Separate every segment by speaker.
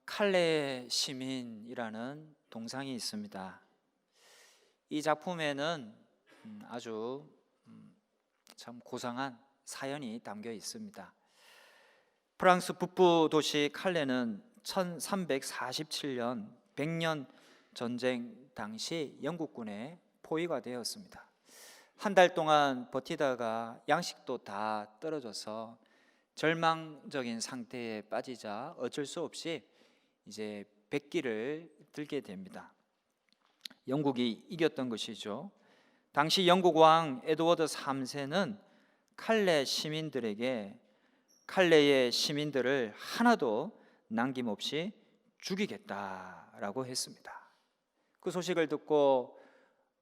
Speaker 1: 칼레 시민이라는 동상이 있습니다. 이 작품에는 아주 참 고상한 사연이 담겨 있습니다. 프랑스 북부 도시 칼레는 1347년 100년 전쟁 당시 영국군에 포위가 되었습니다. 한 달 동안 버티다가 양식도 다 떨어져서 절망적인 상태에 빠지자 어쩔 수 없이 이제 백기를 들게 됩니다. 영국이 이겼던 것이죠. 당시 영국 왕 에드워드 3세는 칼레 시민들에게 칼레의 시민들을 하나도 남김없이 죽이겠다라고 했습니다. 그 소식을 듣고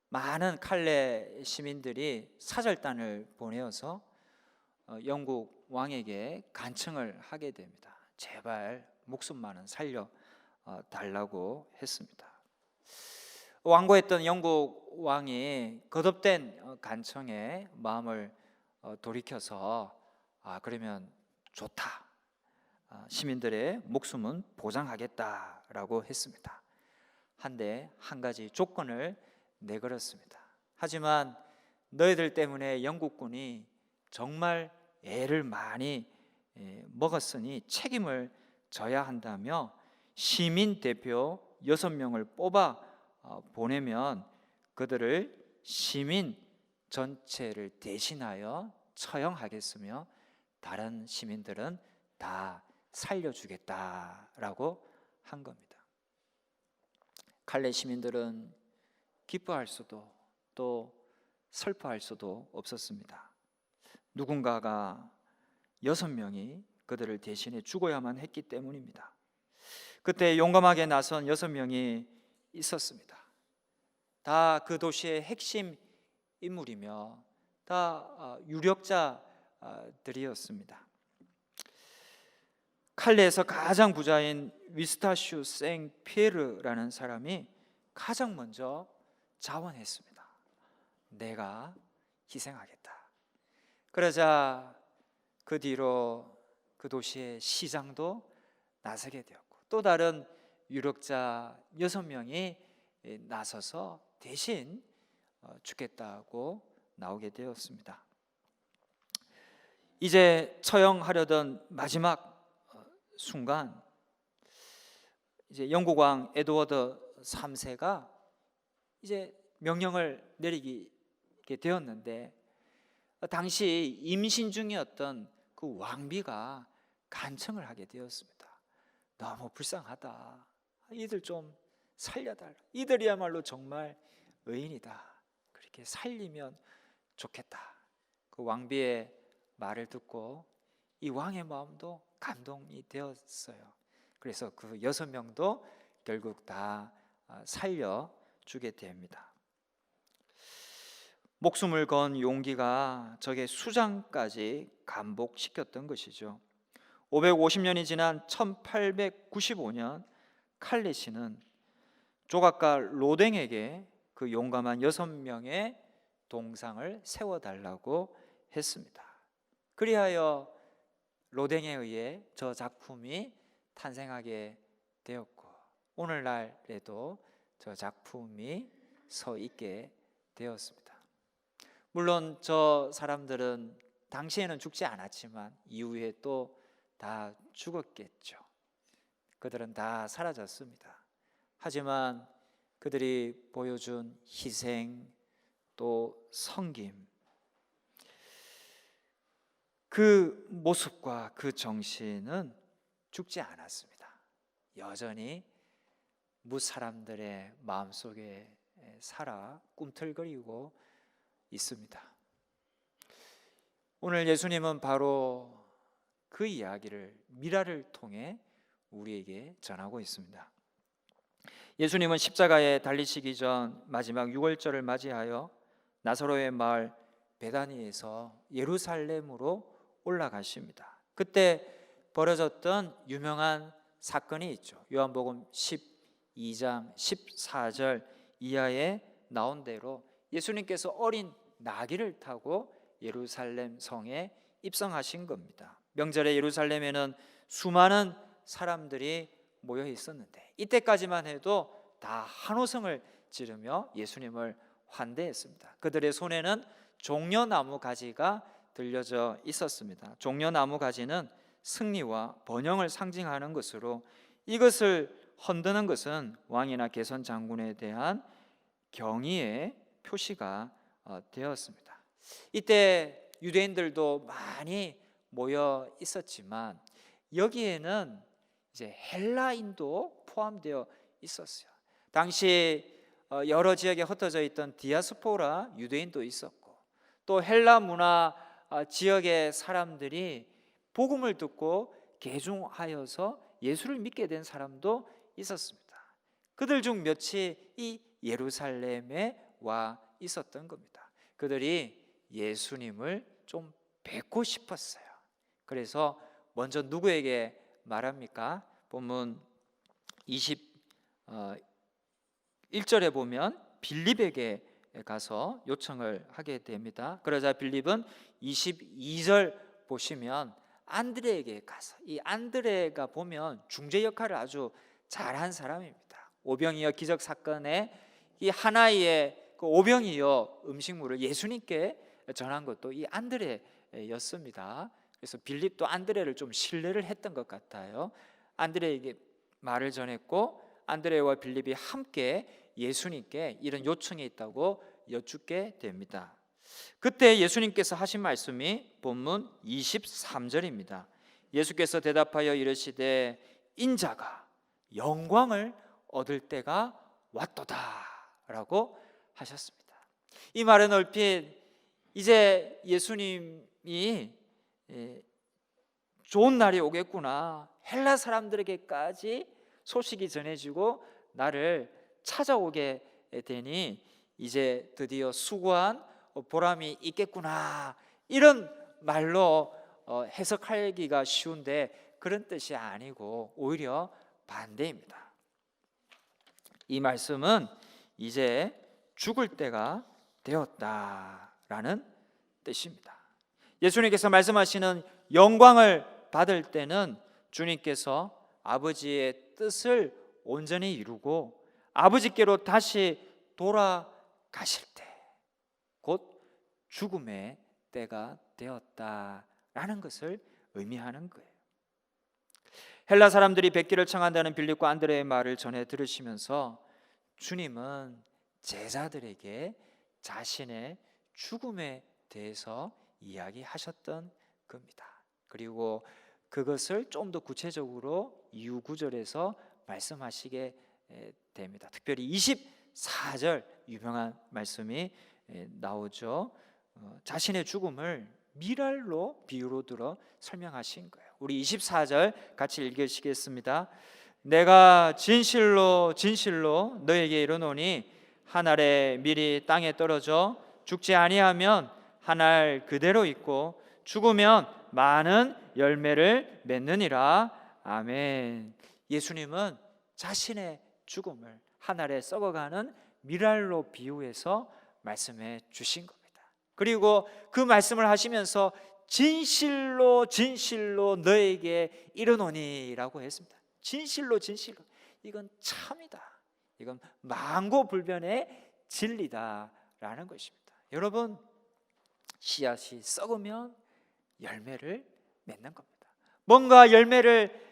Speaker 1: 많은 칼레 시민들이 사절단을 보내어서 영국 왕에게 간청을 하게 됩니다. 제발 목숨만은 살려 달라고 했습니다. 완고했던 영국 왕이 거듭된 간청에 마음을 돌이켜서 그러면 좋다, 시민들의 목숨은 보장하겠다라고 했습니다. 한데 한 가지 조건을 내걸었습니다. 하지만 너희들 때문에 영국군이 정말 애를 많이 먹었으니 책임을 져야 한다며 시민 대표 6명을 뽑아 보내면 그들을 시민 전체를 대신하여 처형하겠으며 다른 시민들은 다 살려주겠다라고 한 겁니다. 칼레 시민들은 기뻐할 수도 또 슬퍼할 수도 없었습니다. 누군가가 6명이 그들을 대신해 죽어야만 했기 때문입니다. 그때 용감하게 나선 6명이 있었습니다. 다 그 도시의 핵심 인물이며 다 유력자들이었습니다. 칼레에서 가장 부자인 위스타슈 생 피에르라는 사람이 가장 먼저 자원했습니다. 내가 희생하겠다. 그러자 그 뒤로 그 도시의 시장도 나서게 되었고 또 다른 유력자 6명이 나서서 대신 죽겠다고 나오게 되었습니다. 이제 처형하려던 마지막 순간 이제 영국 왕 에드워드 3세가 이제 명령을 내리게 되었는데 당시 임신 중이었던 그 왕비가 간청을 하게 되었습니다. 너무 불쌍하다. 이들 좀 살려달라. 이들이야말로 정말 의인이다. 그렇게 살리면 좋겠다. 그 왕비의 말을 듣고 이 왕의 마음도 감동이 되었어요. 그래서 그 6명도 결국 다 살려주게 됩니다. 목숨을 건 용기가 적의 수장까지 감복시켰던 것이죠. 550년이 지난 1895년 칼레 씨는 조각가 로댕에게 그 용감한 6명의 동상을 세워달라고 했습니다. 그리하여 로댕에 의해 저 작품이 탄생하게 되었고 오늘날에도 저 작품이 서 있게 되었습니다. 물론 저 사람들은 당시에는 죽지 않았지만 이후에 또 다 죽었겠죠. 그들은 다 사라졌습니다. 하지만 그들이 보여준 희생 또 섬김, 그 모습과 그 정신은 죽지 않았습니다. 여전히 무사람들의 마음속에 살아 꿈틀거리고 있습니다. 오늘 예수님은 바로 그 이야기를 미라를 통해 우리에게 전하고 있습니다. 예수님은 십자가에 달리시기 전 마지막 6월절을 맞이하여 나사로의 마을 베다니에서 예루살렘으로 올라가십니다. 그때 벌어졌던 유명한 사건이 있죠. 요한복음 12장 14절 이하에 나온 대로 예수님께서 어린 나귀를 타고 예루살렘 성에 입성하신 겁니다. 명절에 예루살렘에는 수많은 사람들이 모여 있었는데 이때까지만 해도 다 한호성을 지르며 예수님을 환대했습니다. 그들의 손에는 종려나무 가지가 들려져 있었습니다. 종려나무 가지는 승리와 번영을 상징하는 것으로 이것을 흔드는 것은 왕이나 개선 장군에 대한 경의의 표시가 되었습니다. 이때 유대인들도 많이 모여 있었지만 여기에는 이제 헬라인도 포함되어 있었어요. 당시 여러 지역에 흩어져 있던 디아스포라 유대인도 있었고 또 헬라 문화 지역의 사람들이 복음을 듣고 개종하여서 예수를 믿게 된 사람도 있었습니다. 그들 중 몇이 이 예루살렘에 와 있었던 겁니다. 그들이 예수님을 좀 뵙고 싶었어요. 그래서 먼저 누구에게 말합니까? 본문 21절에 보면 빌립에게 가서 요청을 하게 됩니다. 그러자 빌립은 22절 보시면 안드레에게 가서, 이 안드레가 보면 중재 역할을 아주 잘한 사람입니다. 오병이어 기적 사건에 이 하나의 그 오병이어 음식물을 예수님께 전한 것도 이 안드레였습니다. 그래서 빌립도 안드레를 좀 신뢰를 했던 것 같아요. 안드레에게 말을 전했고 안드레와 빌립이 함께 예수님께 이런 요청이 있다고 여쭙게 됩니다. 그때 예수님께서 하신 말씀이 본문 23절입니다. 예수께서 대답하여 이르시되 인자가 영광을 얻을 때가 왔도다 라고 하셨습니다. 이 말은 얼핏 이제 예수님이 좋은 날이 오겠구나, 헬라 사람들에게까지 소식이 전해지고 나를 찾아오게 되니 이제 드디어 수고한 보람이 있겠구나, 이런 말로 해석하기가 쉬운데 그런 뜻이 아니고 오히려 반대입니다. 이 말씀은 이제 죽을 때가 되었다라는 뜻입니다. 예수님께서 말씀하시는 영광을 받을 때는 주님께서 아버지의 뜻을 온전히 이루고 아버지께로 다시 돌아가실 때, 곧 죽음의 때가 되었다라는 것을 의미하는 거예요. 헬라 사람들이 뵙기를 청한다는 빌립과 안드레의 말을 전해 들으시면서 주님은 제자들에게 자신의 죽음에 대해서 이야기하셨던 겁니다. 그리고 그것을 좀 더 구체적으로 이후 구절에서 말씀하시게 됩니다. 특별히 24절 유명한 말씀이 나오죠. 자신의 죽음을 미랄로 비유로 들어 설명하신 거예요. 우리 24절 같이 읽으시겠습니다. 내가 진실로 진실로 너에게 이르노니 한 알의 밀이 땅에 떨어져 죽지 아니하면 한 알 그대로 있고 죽으면 많은 열매를 맺느니라. 아멘. 예수님은 자신의 죽음을 한 알에 썩어가는 밀알로 비유해서 말씀해 주신 겁니다. 그리고 그 말씀을 하시면서 진실로 진실로 너에게 이르노니라고 했습니다. 진실로 진실로, 이건 참이다, 이건 만고불변의 진리다라는 것입니다. 여러분, 씨앗이 썩으면 열매를 맺는 겁니다. 뭔가 열매를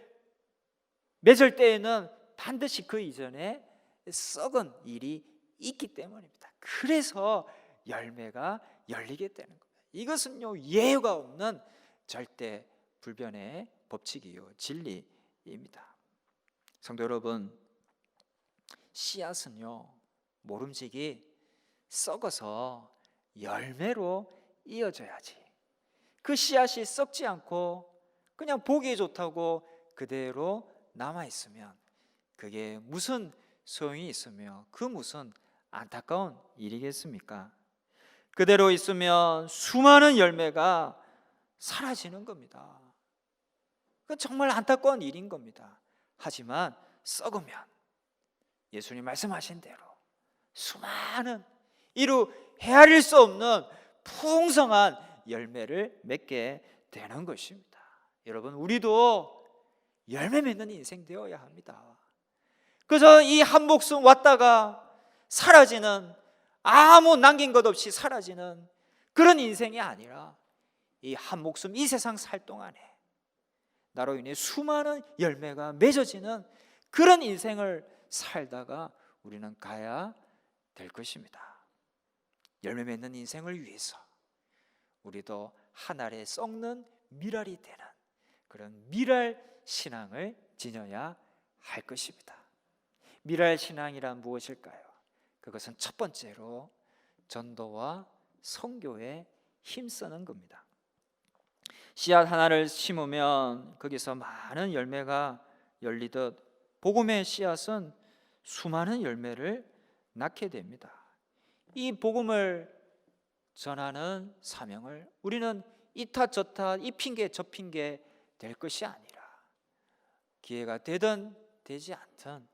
Speaker 1: 맺을 때에는 반드시 그 이전에 썩은 일이 있기 때문입니다. 그래서 열매가 열리게 되는 겁니다. 이것은요, 예외가 없는 절대 불변의 법칙이요, 진리입니다. 성도 여러분, 씨앗은요, 모름지기 썩어서 열매로 이어져야지, 그 씨앗이 썩지 않고 그냥 보기 좋다고 그대로 남아있으면 그게 무슨 소용이 있으며 그 무슨 안타까운 일이겠습니까? 그대로 있으면 수많은 열매가 사라지는 겁니다. 그건 정말 안타까운 일인 겁니다. 하지만 썩으면 예수님 말씀하신 대로 수많은 이루 헤아릴 수 없는 풍성한 열매를 맺게 되는 것입니다. 여러분, 우리도 열매 맺는 인생 되어야 합니다. 그래서 이 한 목숨 왔다가 사라지는, 아무 남긴 것 없이 사라지는 그런 인생이 아니라 이 한 목숨 이 세상 살 동안에 나로 인해 수많은 열매가 맺어지는 그런 인생을 살다가 우리는 가야 될 것입니다. 열매 맺는 인생을 위해서 우리도 한 알에 썩는 밀알이 되는 그런 밀알 신앙을 지녀야 할 것입니다. 밀알 신앙이란 무엇일까요? 그것은 첫 번째로 전도와 선교에 힘쓰는 겁니다. 씨앗 하나를 심으면 거기서 많은 열매가 열리듯 복음의 씨앗은 수많은 열매를 낳게 됩니다. 이 복음을 전하는 사명을 우리는 이탓 저탓, 이 핑계 저 핑계 될 것이 아니라 기회가 되든 되지 않든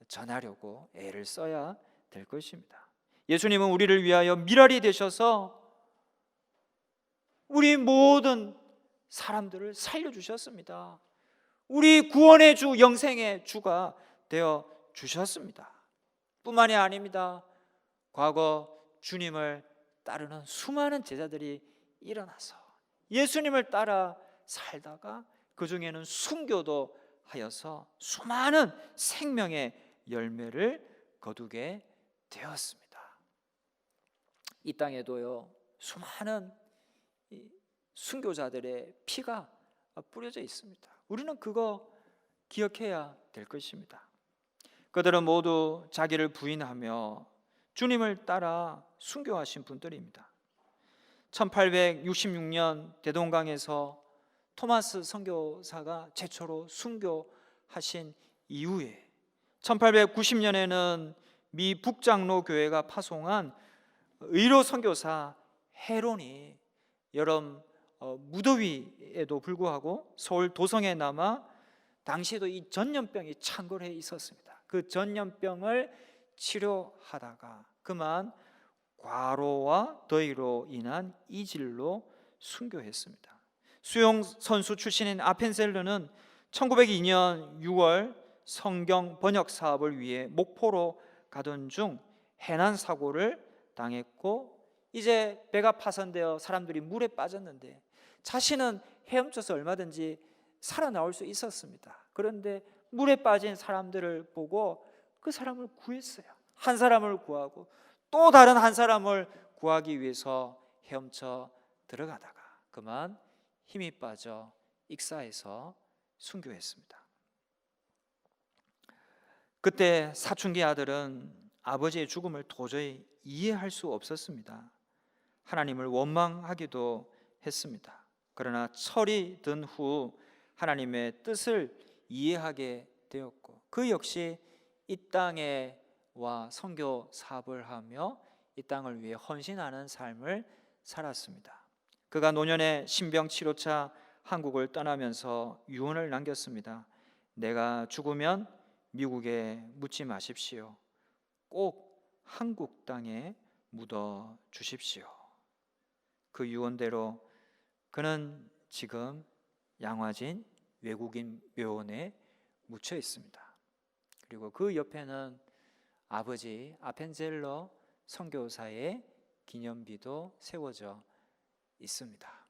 Speaker 1: 전하려고 애를 써야 될 것입니다. 예수님은 우리를 위하여 밀알이 되셔서 우리 모든 사람들을 살려주셨습니다. 우리 구원의 주, 영생의 주가 되어 주셨습니다. 뿐만이 아닙니다. 과거 주님을 따르는 수많은 제자들이 일어나서 예수님을 따라 살다가 그 중에는 순교도 하여서 수많은 생명의 열매를 거두게 되었습니다. 이 땅에도요, 수많은 순교자들의 피가 뿌려져 있습니다. 우리는 그거 기억해야 될 것입니다. 그들은 모두 자기를 부인하며 주님을 따라 순교하신 분들입니다. 1866년 대동강에서 토마스 선교사가 최초로 순교하신 이후에 1890년에는 미 북장로 교회가 파송한 의로 선교사 헤론이 여름 무더위에도 불구하고 서울 도성에 남아 당시에도 이 전염병이 창궐해 있었습니다. 그 전염병을 치료하다가 그만 과로와 더위로 인한 이질로 순교했습니다. 수영 선수 출신인 아펜셀러는 1902년 6월 성경 번역 사업을 위해 목포로 가던 중 해난 사고를 당했고 이제 배가 파손되어 사람들이 물에 빠졌는데 자신은 헤엄쳐서 얼마든지 살아나올 수 있었습니다. 그런데 물에 빠진 사람들을 보고 그 사람을 구했어요. 한 사람을 구하고 또 다른 한 사람을 구하기 위해서 헤엄쳐 들어가다가 그만 힘이 빠져 익사해서 순교했습니다. 그때 사춘기 아들은 아버지의 죽음을 도저히 이해할 수 없었습니다. 하나님을 원망하기도 했습니다. 그러나 철이 든 후 하나님의 뜻을 이해하게 되었고 그 역시 이 땅에 와 선교 사업을 하며 이 땅을 위해 헌신하는 삶을 살았습니다. 그가 노년의 신병 치료차 한국을 떠나면서 유언을 남겼습니다. 내가 죽으면 미국에 묻지 마십시오. 꼭 한국 땅에 묻어 주십시오. 그 유언대로 그는 지금 양화진 외국인 묘원에 묻혀 있습니다. 그리고 그 옆에는 아버지 아펜젤러 선교사의 기념비도 세워져 있습니다.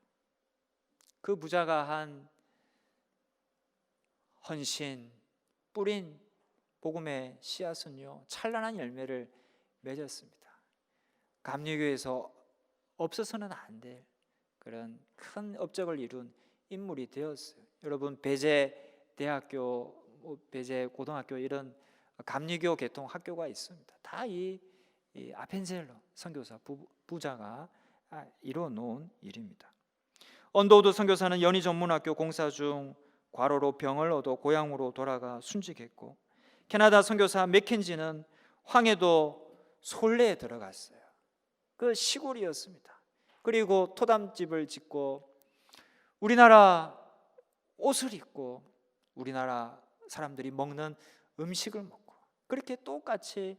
Speaker 1: 그 부자가 한 헌신 뿌린 복음의 씨앗은요 찬란한 열매를 맺었습니다. 감리교에서 없어서는 안 될 그런 큰 업적을 이룬 인물이 되었어요. 여러분 배제대학교, 배제고등학교 이런 감리교 계통 학교가 있습니다. 다 이 아펜젤러 선교사 부자가 이루어 놓은 일입니다. 언더우드 선교사는 연희 전문학교 공사 중 과로로 병을 얻어 고향으로 돌아가 순직했고 캐나다 선교사 맥켄지는 황해도 솔레에 들어갔어요. 그 시골이었습니다. 그리고 토담집을 짓고 우리나라 옷을 입고 우리나라 사람들이 먹는 음식을 먹고 그렇게 똑같이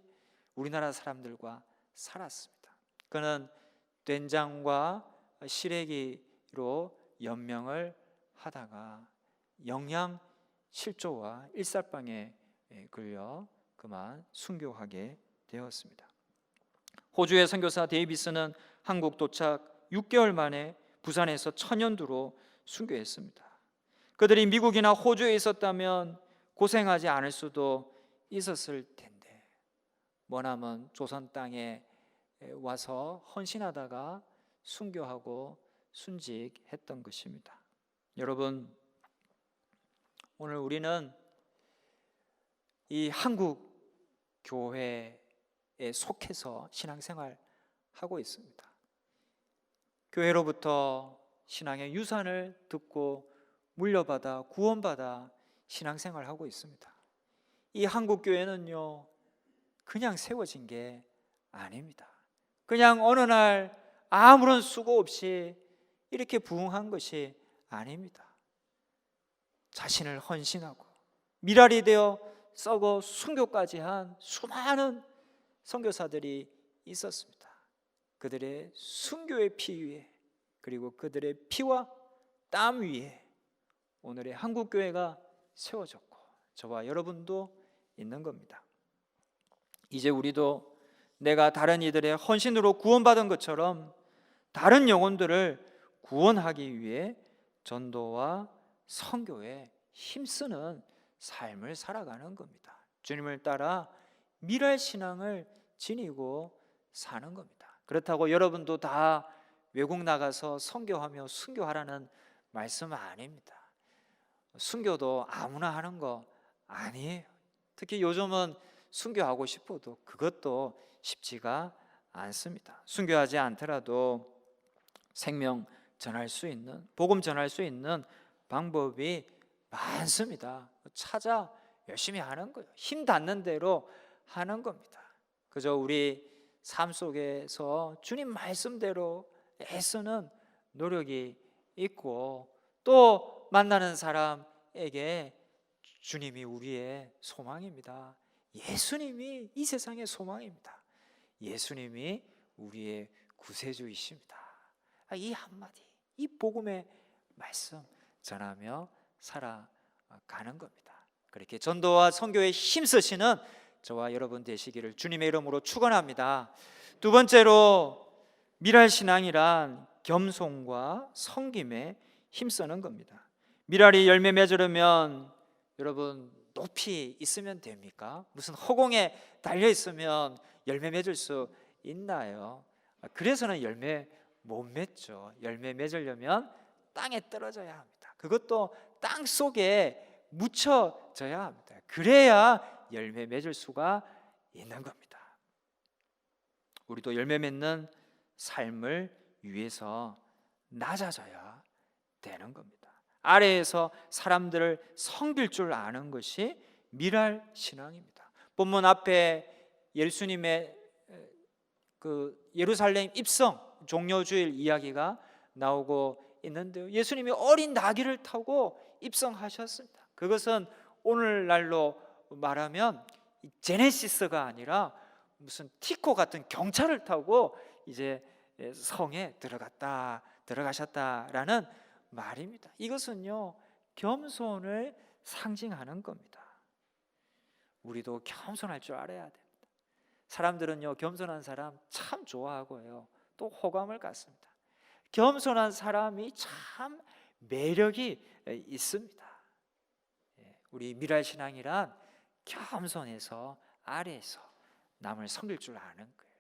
Speaker 1: 우리나라 사람들과 살았습니다. 그는 된장과 시래기로 연명을 하다가 영양 실조와 일살방에 걸려 그만 순교하게 되었습니다. 호주의 선교사 데이비스는 한국 도착 6개월 만에 부산에서 천연두로 순교했습니다. 그들이 미국이나 호주에 있었다면 고생하지 않을 수도 있었을 텐데 머나먼 조선 땅에 와서 헌신하다가 순교하고 순직했던 것입니다. 여러분, 오늘 우리는 이 한국 교회에 속해서 신앙생활 하고 있습니다. 교회로부터 신앙의 유산을 듣고 물려받아 구원받아 신앙생활 하고 있습니다. 이 한국 교회는요, 그냥 세워진 게 아닙니다. 그냥 어느 날 아무런 수고 없이 이렇게 부흥한 것이 아닙니다. 자신을 헌신하고 미랄이 되어 썩어 순교까지 한 수많은 선교사들이 있었습니다. 그들의 순교의 피 위에, 그리고 그들의 피와 땀 위에 오늘의 한국교회가 세워졌고 저와 여러분도 있는 겁니다. 이제 우리도 내가 다른 이들의 헌신으로 구원받은 것처럼 다른 영혼들을 구원하기 위해 전도와 선교에 힘쓰는 삶을 살아가는 겁니다. 주님을 따라 미랄 신앙을 지니고 사는 겁니다. 그렇다고 여러분도 다 외국 나가서 선교하며 순교하라는 말씀은 아닙니다. 순교도 아무나 하는 거 아니에요. 특히 요즘은 순교하고 싶어도 그것도 쉽지가 않습니다. 순교하지 않더라도 생명 전할 수 있는, 복음 전할 수 있는 방법이 많습니다. 찾아 열심히 하는 거예요. 힘 닿는 대로 하는 겁니다. 그저 우리 삶 속에서 주님 말씀대로 애쓰는 노력이 있고 또 만나는 사람에게 주님이 우리의 소망입니다. 예수님이 이 세상의 소망입니다. 예수님이 우리의 구세주이십니다. 이 한마디, 이 복음의 말씀 전하며 살아가는 겁니다. 그렇게 전도와 선교에 힘쓰시는 저와 여러분 되시기를 주님의 이름으로 축원합니다. 두 번째로 미랄 신앙이란 겸손과 섬김에 힘쓰는 겁니다. 미랄이 열매 맺으려면 여러분 높이 있으면 됩니까? 무슨 허공에 달려 있으면 열매 맺을 수 있나요? 그래서는 열매 못 맺죠. 열매 맺으려면 땅에 떨어져야 합니다. 그것도 땅 속에 묻혀져야 합니다. 그래야 열매 맺을 수가 있는 겁니다. 우리도 열매 맺는 삶을 위해서 낮아져야 되는 겁니다. 아래에서 사람들을 섬길 줄 아는 것이 미랄 신앙입니다. 본문 앞에 예수님의 그 예루살렘 입성 종려주일 이야기가 나오고 있는데요. 예수님이 어린 나귀를 타고 입성하셨습니다. 그것은 오늘날로 말하면 제네시스가 아니라 무슨 티코 같은 경차를 타고 이제 성에 들어가셨다라는 말입니다. 이것은요 겸손을 상징하는 겁니다. 우리도 겸손할 줄 알아야 됩니다. 사람들은요 겸손한 사람 참 좋아하고요 또 호감을 갖습니다. 겸손한 사람이 참 매력이 있습니다. 우리 미랄 신앙이란 겸손해서 아래에서 남을 섬길 줄 아는 거예요.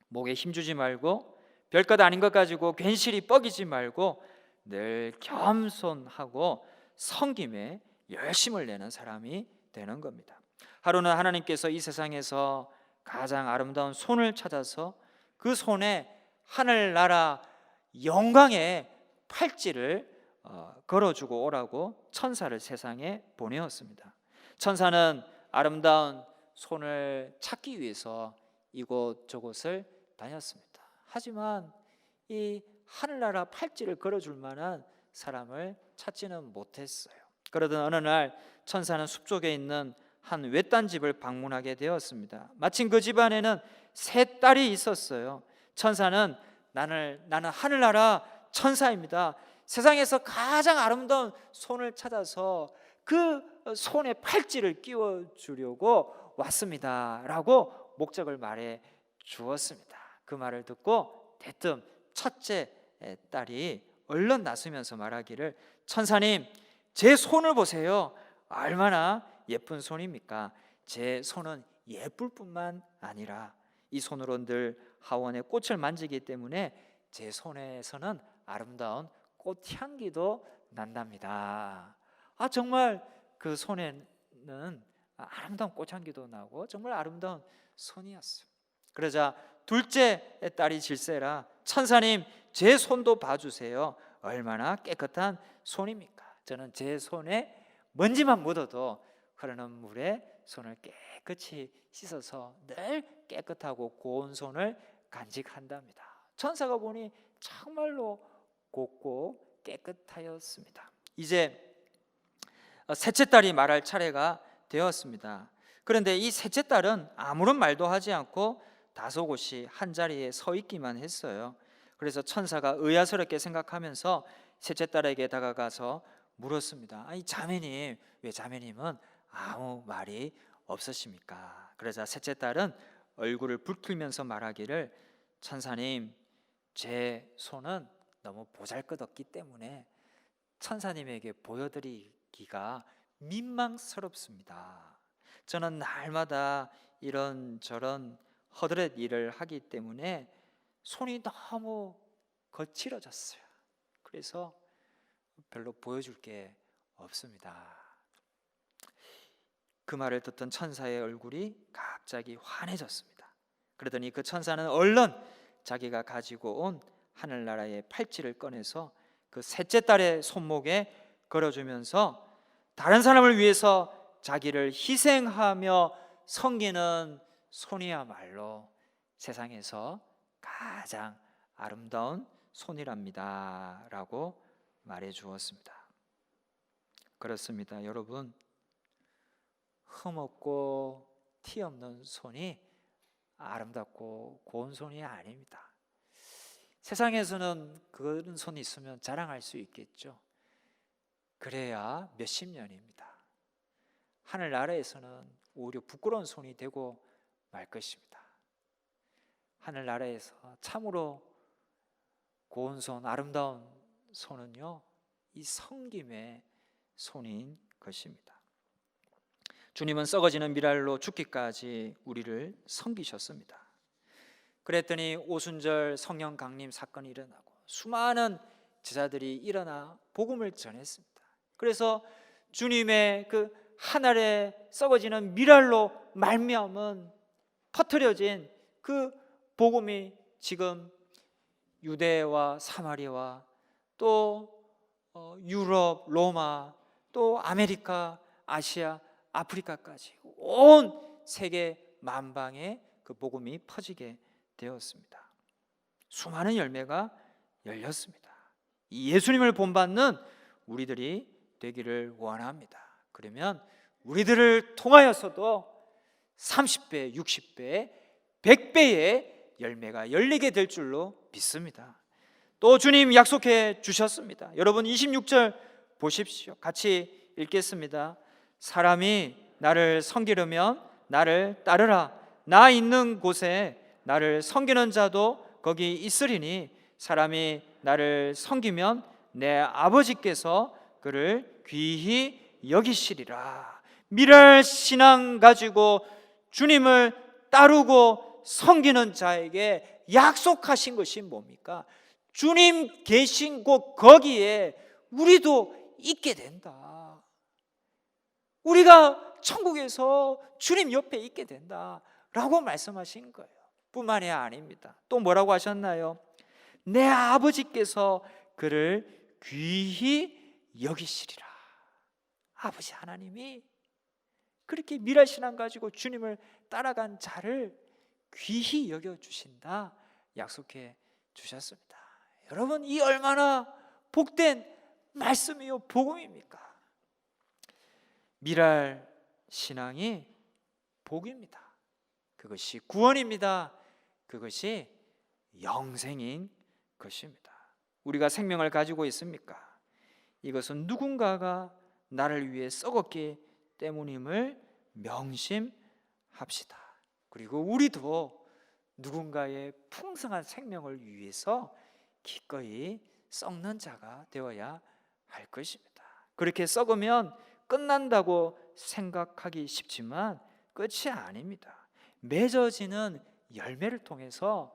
Speaker 1: 목에 힘주지 말고 별것 아닌 것 가지고 괜시리 뻐기지 말고 늘 겸손하고 섬김에 열심을 내는 사람이 되는 겁니다. 하루는 하나님께서 이 세상에서 가장 아름다운 손을 찾아서 그 손에 하늘나라 영광의 팔찌를 걸어주고 오라고 천사를 세상에 보내었습니다. 천사는 아름다운 손을 찾기 위해서 이곳저곳을 다녔습니다. 하지만 이 하늘나라 팔찌를 걸어줄 만한 사람을 찾지는 못했어요. 그러던 어느 날 천사는 숲속에 있는 한 외딴 집을 방문하게 되었습니다. 마침 그 집안에는 세 딸이 있었어요. 천사는 나는 하늘나라 천사입니다. 세상에서 가장 아름다운 손을 찾아서 그 손에 팔찌를 끼워 주려고 왔습니다 라고 목적을 말해 주었습니다. 그 말을 듣고 대뜸 첫째 딸이 얼른 나서면서 말하기를, 천사님, 제 손을 보세요. 얼마나 예쁜 손입니까? 제 손은 예쁠 뿐만 아니라 이 손으로 늘 하원의 꽃을 만지기 때문에 제 손에서는 아름다운 꽃향기도 난답니다. 정말 그 손에는 아름다운 꽃향기도 나고 정말 아름다운 손이었어요. 그러자 둘째 딸이 질세라, 천사님, 제 손도 봐주세요. 얼마나 깨끗한 손입니까? 저는 제 손에 먼지만 묻어도 흐르는 물에 손을 깨끗이 씻어서 늘 깨끗하고 고운 손을 간직한답니다. 천사가 보니 정말로 곱고 깨끗하였습니다. 이제 셋째 딸이 말할 차례가 되었습니다. 그런데 이 셋째 딸은 아무런 말도 하지 않고 다소곳이 한자리에 서 있기만 했어요. 그래서 천사가 의아스럽게 생각하면서 셋째 딸에게 다가가서 물었습니다. 아니, 자매님, 왜 자매님은 아무 말이 없으십니까? 그러자 셋째 딸은 얼굴을 붉히면서 말하기를, 천사님, 제 손은 너무 보잘것없기 때문에 천사님에게 보여드리기가 민망스럽습니다. 저는 날마다 이런저런 허드렛 일을 하기 때문에 손이 너무 거칠어졌어요. 그래서 별로 보여줄 게 없습니다. 그 말을 듣던 천사의 얼굴이 갑자기 환해졌습니다. 그러더니 그 천사는 얼른 자기가 가지고 온 하늘나라의 팔찌를 꺼내서 그 셋째 딸의 손목에 걸어주면서 다른 사람을 위해서 자기를 희생하며 섬기는 손이야말로 세상에서 가장 아름다운 손이랍니다 라고 말해 주었습니다. 그렇습니다. 여러분, 흠없고 티 없는 손이 아름답고 고운 손이 아닙니다. 세상에서는 그런 손이 있으면 자랑할 수 있겠죠. 그래야 몇십 년입니다. 하늘나라에서는 오히려 부끄러운 손이 되고 말 것입니다. 하늘나라에서 참으로 고운 손, 아름다운 손은요, 이 섬김의 손인 것입니다. 주님은 썩어지는 미랄로 죽기까지 우리를 섬기셨습니다. 그랬더니 오순절 성령 강림 사건이 일어나고 수많은 제자들이 일어나 복음을 전했습니다. 그래서 주님의 그 하늘에 썩어지는 미랄로 말미암은 퍼뜨려진 그 복음이 지금 유대와 사마리아와 또 유럽, 로마, 또 아메리카, 아시아, 아프리카까지 온 세계 만방에 그 복음이 퍼지게 되었습니다. 수많은 열매가 열렸습니다. 이 예수님을 본받는 우리들이 되기를 원합니다. 그러면 우리들을 통하여서도 30배, 60배, 100배의 열매가 열리게 될 줄로 믿습니다. 또 주님 약속해 주셨습니다. 여러분 26절 보십시오. 같이 읽겠습니다. 사람이 나를 섬기려면 나를 따르라. 나 있는 곳에 나를 섬기는 자도 거기 있으리니 사람이 나를 섬기면 내 아버지께서 그를 귀히 여기시리라. 미랄 신앙 가지고 주님을 따르고 섬기는 자에게 약속하신 것이 뭡니까? 주님 계신 곳 거기에 우리도 있게 된다. 우리가 천국에서 주님 옆에 있게 된다라고 말씀하신 거예요. 뿐만이 아닙니다. 또 뭐라고 하셨나요? 내 아버지께서 그를 귀히 여기시리라. 아버지 하나님이 그렇게 미랄신앙 가지고 주님을 따라간 자를 귀히 여겨주신다 약속해 주셨습니다. 여러분, 이 얼마나 복된 말씀이요 복음입니까? 미랄신앙이 복입니다. 그것이 구원입니다. 그것이 영생인 것입니다. 우리가 생명을 가지고 있습니까? 이것은 누군가가 나를 위해 썩었기 때문임을 명심합시다. 그리고 우리도 누군가의 풍성한 생명을 위해서 기꺼이 썩는 자가 되어야 할 것입니다. 그렇게 썩으면 끝난다고 생각하기 쉽지만 끝이 아닙니다. 맺어지는 열매를 통해서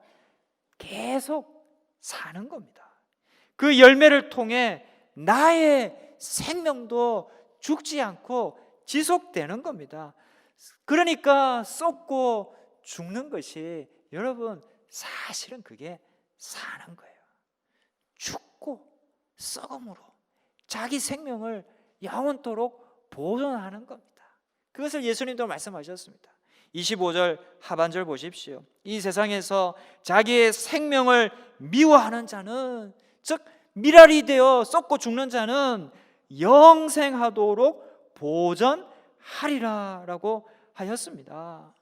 Speaker 1: 계속 사는 겁니다. 그 열매를 통해 나의 생명도 죽지 않고 지속되는 겁니다. 그러니까 썩고 죽는 것이 여러분 사실은 그게 사는 거예요. 죽고 썩음으로 자기 생명을 영원토록 보존하는 겁니다. 그것을 예수님도 말씀하셨습니다. 25절 하반절 보십시오. 이 세상에서 자기의 생명을 미워하는 자는, 즉 미랄이 되어 썩고 죽는 자는 영생하도록 보전하리라 라고 하였습니다.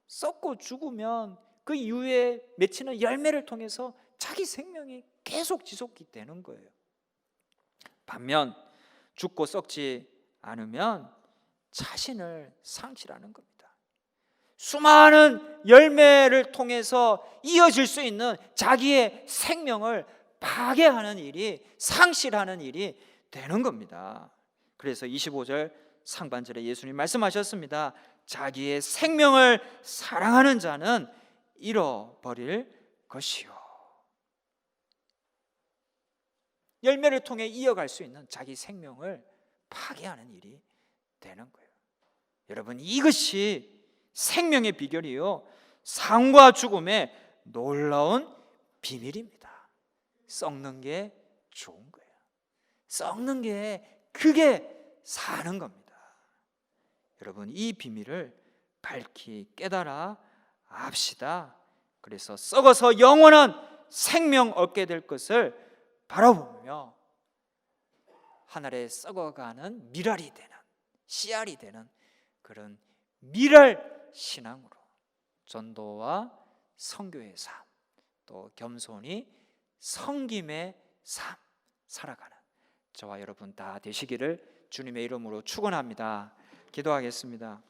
Speaker 1: 썩고 죽으면 그 이후에 맺히는 열매를 통해서 자기 생명이 계속 지속이 되는 거예요. 반면 죽고 썩지 않으면 자신을 상실하는 겁니다. 수많은 열매를 통해서 이어질 수 있는 자기의 생명을 파괴하는 일이, 상실하는 일이 되는 겁니다. 그래서 25절 상반절에 예수님 말씀하셨습니다. 자기의 생명을 사랑하는 자는 잃어버릴 것이요. 열매를 통해 이어갈 수 있는 자기 생명을 파괴하는 일이 되는 거예요. 여러분, 이것이 생명의 비결이요, 삶과 죽음의 놀라운 비밀입니다. 썩는 게 좋은 거예요. 썩는 게 그게 사는 겁니다. 여러분, 이 비밀을 밝히 깨달아 합시다. 그래서 썩어서 영원한 생명 얻게 될 것을 바라보며 하늘에 썩어가는 미랄이 되는, 씨알이 되는 그런 미랄 신앙으로 전도와 선교의 삶, 또 겸손히 섬김의 삶 살아가는 저와 여러분 다 되시기를 주님의 이름으로 축원합니다. 기도하겠습니다.